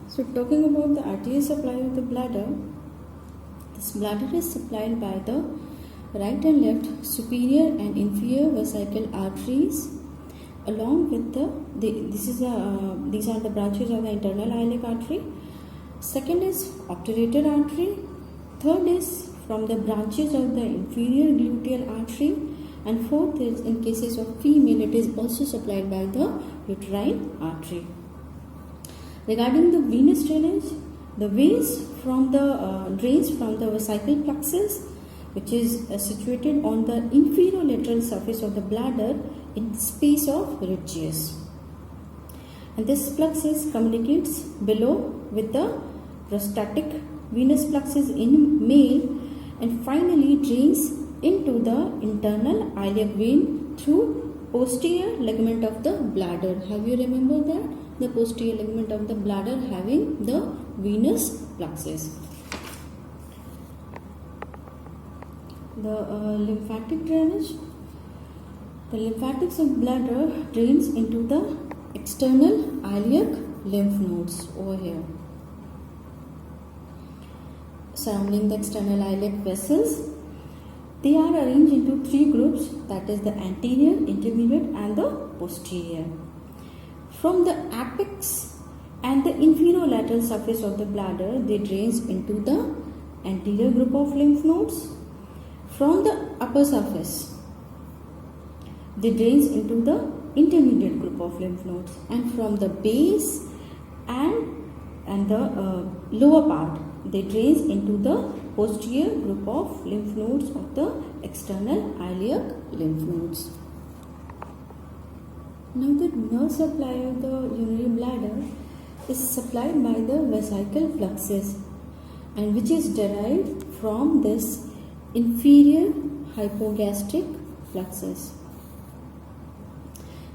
So talking about the arterial supply of the bladder, this bladder is supplied by the right and left superior and inferior vesical arteries along with these are the branches of the internal iliac artery. Second is obturator artery. Third is from the branches of the inferior gluteal artery, and fourth is in cases of female it is also supplied by the uterine artery. Regarding the venous drainage, the veins from the drains from the vesical plexus, which is situated on the inferior lateral surface of the bladder in space of Ritchius. And this plexus communicates below with the prostatic venous plexus in male and finally drains into the internal iliac vein through posterior ligament of the bladder. Have you remembered that? The posterior ligament of the bladder having the venous plexus. The lymphatic drainage. The lymphatics of bladder drains into the external iliac lymph nodes over here, surrounding the external iliac vessels. They are arranged into three groups, that is the anterior, intermediate and the posterior. From the apex and the inferolateral surface of the bladder, they drains into the anterior group of lymph nodes. From the upper surface, they drains into the intermediate group of lymph nodes, and from the base and the lower part, they drains into the posterior group of lymph nodes of the external iliac lymph nodes. Now the nerve supply of the urinary bladder is supplied by the vesical plexus, and which is derived from this inferior hypogastric plexus.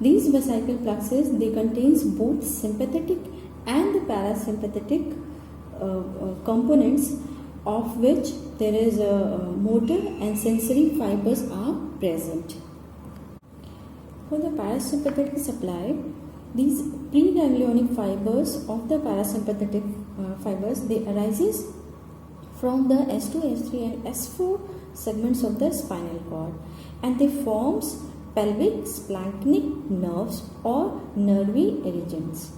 These vesical plexus, they contains both sympathetic and the parasympathetic components, of which there is a motor and sensory fibers are present. For the parasympathetic supply, these preganglionic fibers of the parasympathetic fibers, they arises from the S2, S3 and S4 segments of the spinal cord, and they forms pelvic splanchnic nerves or nervy regions.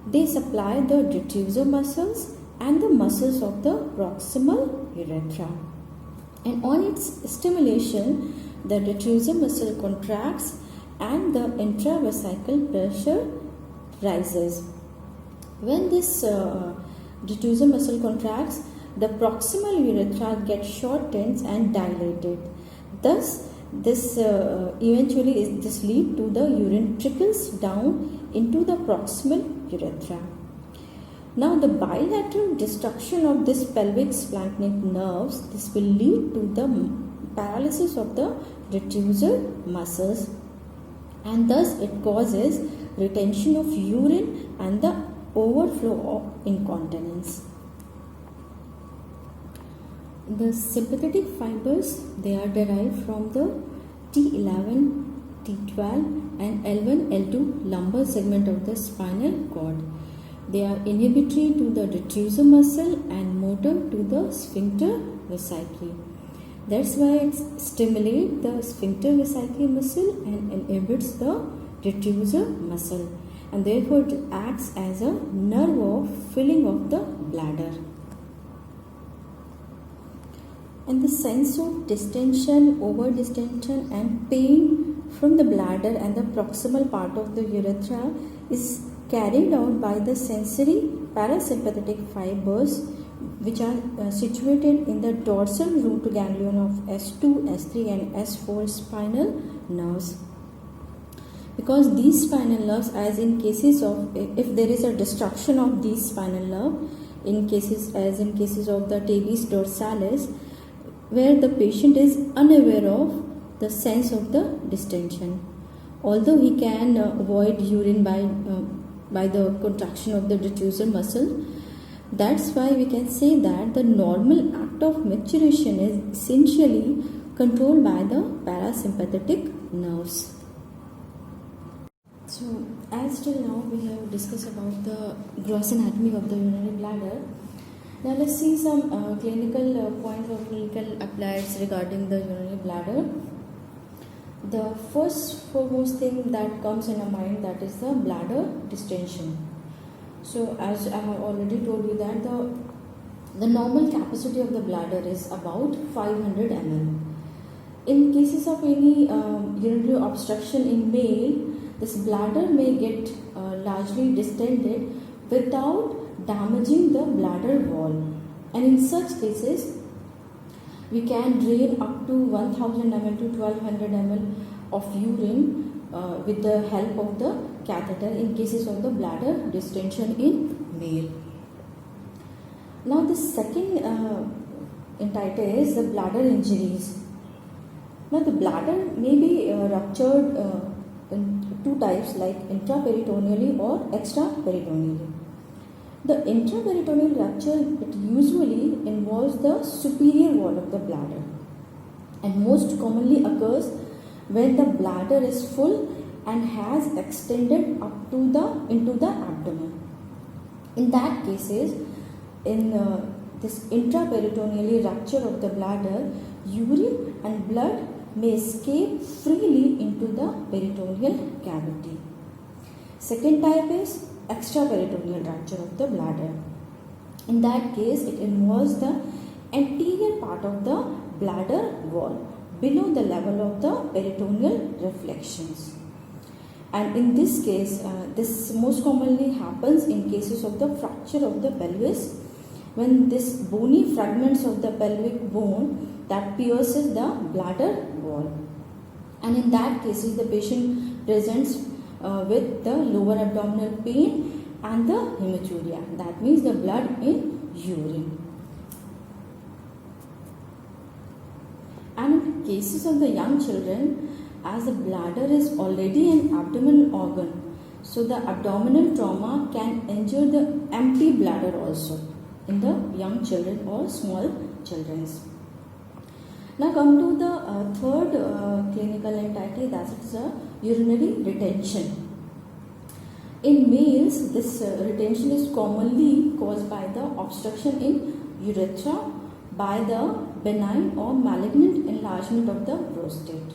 They supply the detrusor muscles and the muscles of the proximal urethra, and on its stimulation the detrusor muscle contracts and the intravesical pressure rises. When this detrusor muscle contracts, the proximal urethra gets shortened and dilated. Thus, this eventually this lead to the urine trickles down into the proximal urethra. Now, the bilateral destruction of this pelvic splanchnic nerves, this will lead to the paralysis of the detrusor muscles, and thus it causes retention of urine and the overflow of incontinence. The sympathetic fibers, they are derived from the T11, T12 and L1, L2 lumbar segment of the spinal cord. They are inhibitory to the detrusor muscle and motor to the sphincter vesicae. That's why it stimulates the sphincter vesicae muscle and inhibits the detrusor muscle, and therefore it acts as a nerve of filling of the bladder. And the sense of distension, over distension and pain from the bladder and the proximal part of the urethra is carried out by the sensory parasympathetic fibers, which are situated in the dorsal root ganglion of S2, S3 and S4 spinal nerves. Because these spinal nerves, as in cases of, if there is a destruction of these spinal nerve, in cases of the tabes dorsalis, where the patient is unaware of the sense of the distension, although he can avoid urine by the contraction of the detrusor muscle. That's why we can say that the normal act of micturition is essentially controlled by the parasympathetic nerves. So, as till now we have discussed about the gross anatomy of the urinary bladder. Now let's see some clinical points or clinical applies regarding the urinary bladder. The foremost thing that comes in our mind, that is the bladder distension. So as I have already told you that the normal capacity of the bladder is about 500 ml. In cases of any urinary obstruction in male, this bladder may get largely distended without damaging the bladder wall, and in such cases we can drain up to 1000 ml to 1200 ml of urine with the help of the catheter in cases of the bladder distension in male. Now the second entity is the bladder injuries. Now the bladder may be ruptured in two types, like intraperitoneally or extraperitoneally. The intraperitoneal rupture, it usually involves the superior wall of the bladder and most commonly occurs when the bladder is full and has extended up to into the abdomen. In that cases, in this intraperitoneally rupture of the bladder, urine and blood may escape freely into the peritoneal cavity. Second type is extraperitoneal rupture of the bladder. In that case, it involves the anterior part of the bladder wall below the level of the peritoneal reflections. And in this case, this most commonly happens in cases of the fracture of the pelvis, when this bony fragments of the pelvic bone that pierces the bladder wall. And in that case, the patient presents with the lower abdominal pain and the hematuria, that means the blood in urine. And in cases of the young children, as the bladder is already an abdominal organ, so the abdominal trauma can injure the empty bladder also in the young children or small children. Now come to the third clinical entity, that is urinary retention. In males, this retention is commonly caused by the obstruction in urethra by the benign or malignant enlargement of the prostate,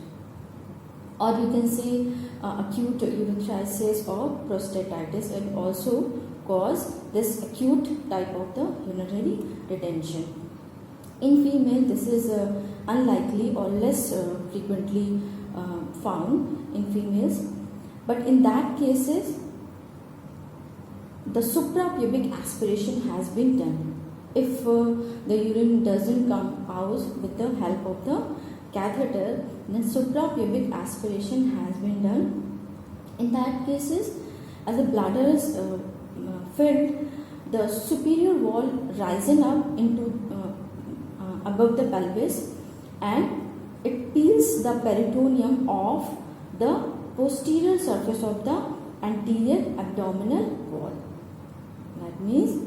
or you can say acute urethritis or prostatitis, and also cause this acute type of the urinary retention. In female, this is unlikely or less frequently found in females, but in that cases the suprapubic aspiration has been done. If the urine doesn't come out with the help of the catheter, then suprapubic aspiration has been done. In that cases, as the bladder is filled, the superior wall rises up into above the pelvis, and it peels the peritoneum of the posterior surface of the anterior abdominal wall. That means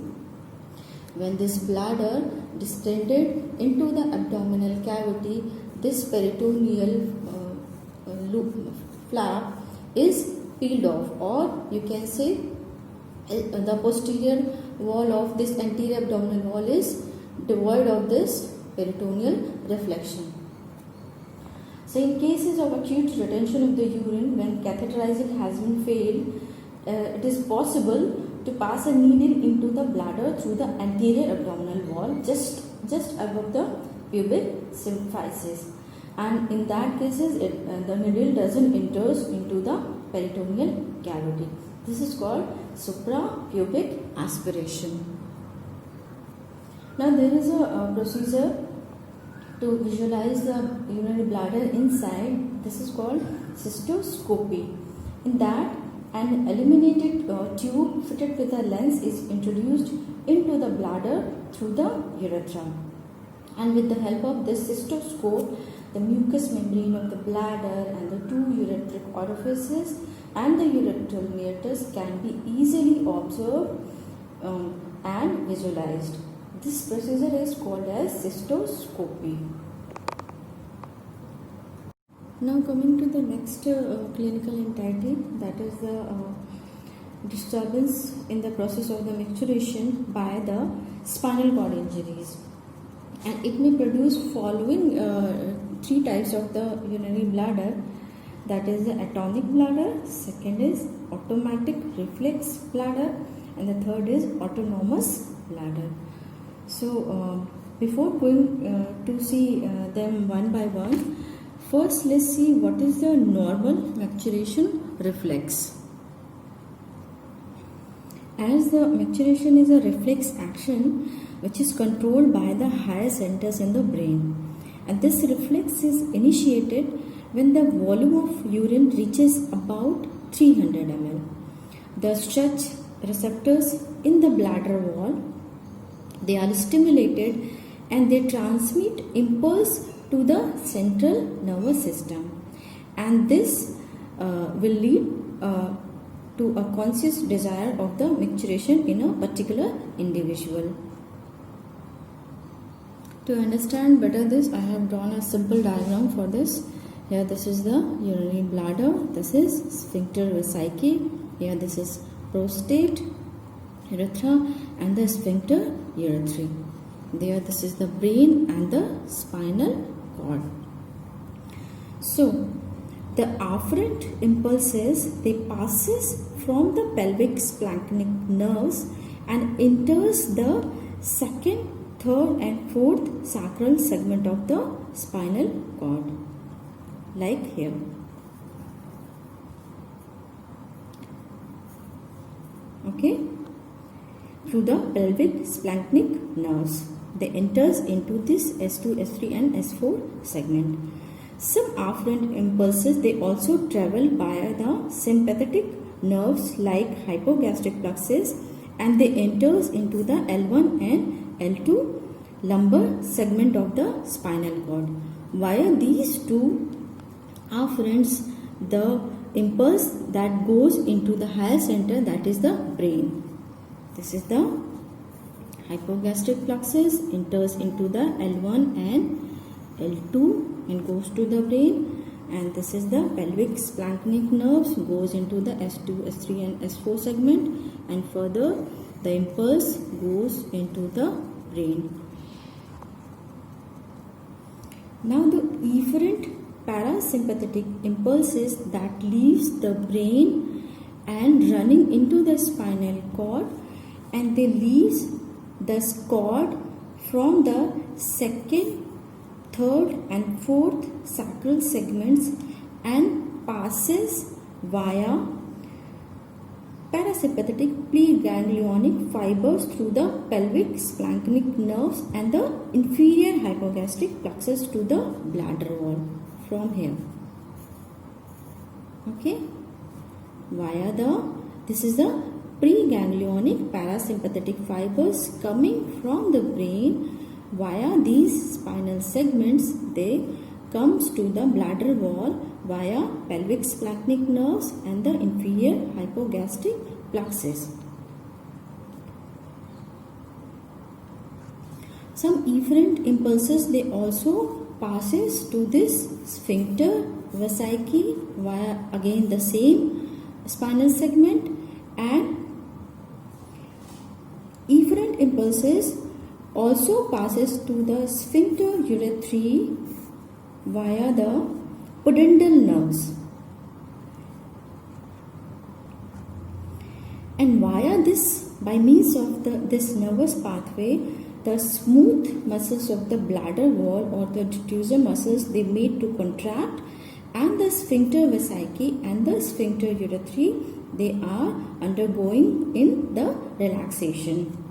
when this bladder distended into the abdominal cavity, this peritoneal flap is peeled off, or you can say the posterior wall of this anterior abdominal wall is devoid of this peritoneal reflection. So in cases of acute retention of the urine, when catheterizing has been failed, it is possible to pass a needle into the bladder through the anterior abdominal wall just above the pubic symphysis, and in that cases the needle doesn't enter into the peritoneal cavity. This is called suprapubic aspiration. Now there is a procedure to visualize the urinary bladder inside. This is called cystoscopy. In that, an illuminated tube fitted with a lens is introduced into the bladder through the urethra, and with the help of this cystoscope, the mucous membrane of the bladder and the two urethric orifices and the urethral meatus can be easily observed and visualized. This procedure is called as cystoscopy. Now coming to the next clinical entity, that is the disturbance in the process of the micturition by the spinal cord injuries, and it may produce following three types of the urinary bladder, that is the atomic bladder, second is automatic reflex bladder, and the third is autonomous bladder. So before going to see them one by one, first let's see what is the normal micturition reflex. As the micturition is a reflex action which is controlled by the higher centers in the brain, and this reflex is initiated when the volume of urine reaches about 300 ml. The stretch receptors in the bladder wall, they are stimulated and they transmit impulse to the central nervous system, and this will lead to a conscious desire of the micturition in a particular individual. To understand better this, I have drawn a simple diagram for this. Here this is the urinary bladder, this is sphincter vesicae, here this is prostate, urethra, and the sphincter urethrae. There this is the brain and the spinal cord. So the afferent impulses, they passes from the pelvic splanchnic nerves and enters the second, third and fourth sacral segment of the spinal cord, like here. Okay, through the pelvic splanchnic nerves, they enters into this S2, S3 and S4 segment. Some afferent impulses, they also travel via the sympathetic nerves like hypogastric plexus, and they enters into the L1 and L2 lumbar segment of the spinal cord. Via these two afferents, the impulse that goes into the higher center, that is the brain. This is the hypogastric plexus, enters into the L1 and L2 and goes to the brain, and this is the pelvic splanchnic nerves, goes into the S2, S3 and S4 segment, and further the impulse goes into the brain. Now the efferent parasympathetic impulses that leaves the brain and running into the spinal cord, and they leaves the cord from the second, third and fourth sacral segments and passes via parasympathetic preganglionic fibers through the pelvic splanchnic nerves and the inferior hypogastric plexus to the bladder wall from here. Okay, via this is the preganglionic parasympathetic fibers coming from the brain. Via these spinal segments, they comes to the bladder wall via pelvic splanchnic nerves and the inferior hypogastric plexus. Some efferent impulses, they also passes to this sphincter vesicae via again the same spinal segment, and efferent impulses also passes to the sphincter urethrae via the pudendal nerves, and via this, by means of this nervous pathway, the smooth muscles of the bladder wall or the detusor muscles, they made to contract, and the sphincter vesicae and the sphincter urethrae, they are undergoing in the relaxation.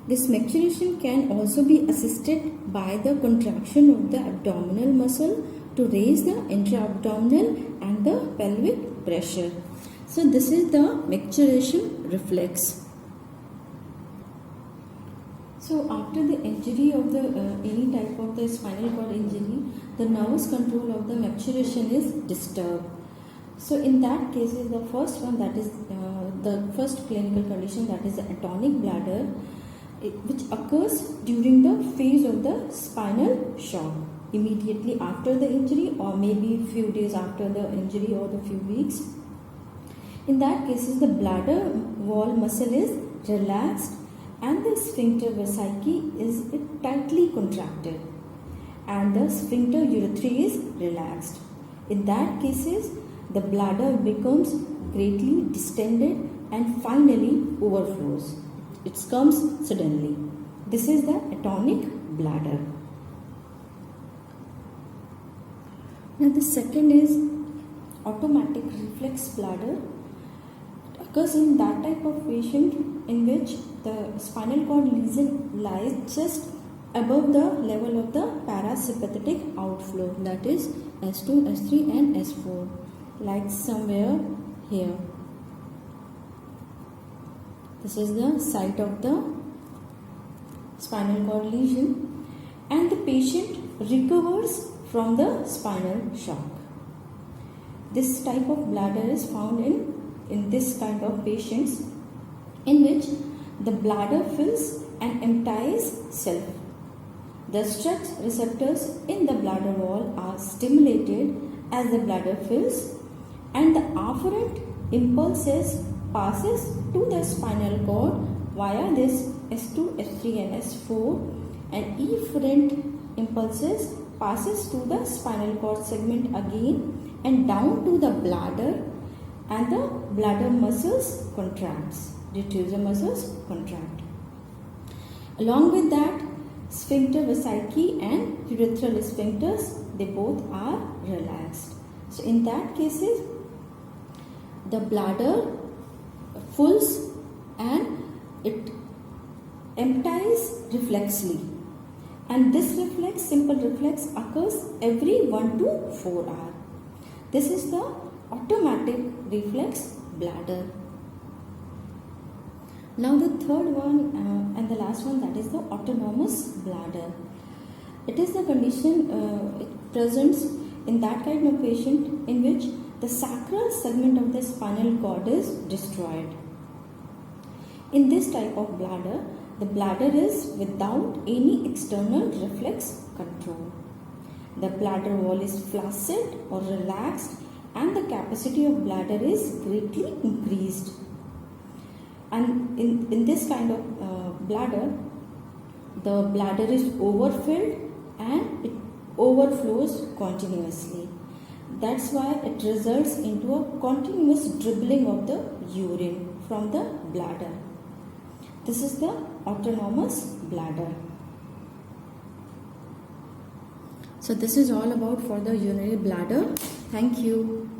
This micturition can also be assisted by the contraction of the abdominal muscle to raise the intra-abdominal and the pelvic pressure. So this is the micturition reflex. So after the injury of the any type of the spinal cord injury, the nervous control of the micturition is disturbed. So in that case, is the first one, that is the first clinical condition, that is the atonic bladder, which occurs during the phase of the spinal shock. immediately after the injury or maybe few days after the injury or the few weeks. In that cases, the bladder wall muscle is relaxed and the sphincter vesicae is tightly contracted and the sphincter urethrae is relaxed. In that cases, the bladder becomes greatly distended and finally overflows. It comes suddenly. This is the atonic bladder. Now the second is automatic reflex bladder. It occurs in that type of patient in which the spinal cord lesion lies just above the level of the parasympathetic outflow, that is S2, S3 and S4, like somewhere here. This is the site of the spinal cord lesion and the patient recovers from the spinal shock. This type of bladder is found in this kind of patients in which the bladder fills and empties self. The stretch receptors in the bladder wall are stimulated as the bladder fills and the afferent impulses passes to the spinal cord via this S2, S3 and S4 and efferent impulses passes to the spinal cord segment again and down to the bladder and the bladder muscles contracts, detrusor muscles contract. Along with that, sphincter vesicae and urethral sphincters, they both are relaxed. So in that cases, the bladder fills and it empties reflexly, and this reflex, simple reflex, occurs every 1 to 4 hours. This is the automatic reflex bladder. Now the third one and the last one, that is the autonomous bladder. It is the condition it presents in that kind of patient in which the sacral segment of the spinal cord is destroyed. In this type of bladder, the bladder is without any external reflex control. The bladder wall is flaccid or relaxed and the capacity of bladder is greatly increased. And in this kind of bladder, the bladder is overfilled and it overflows continuously. That's why it results into a continuous dribbling of the urine from the bladder. This is the autonomous bladder. So this is all about for the urinary bladder. Thank you.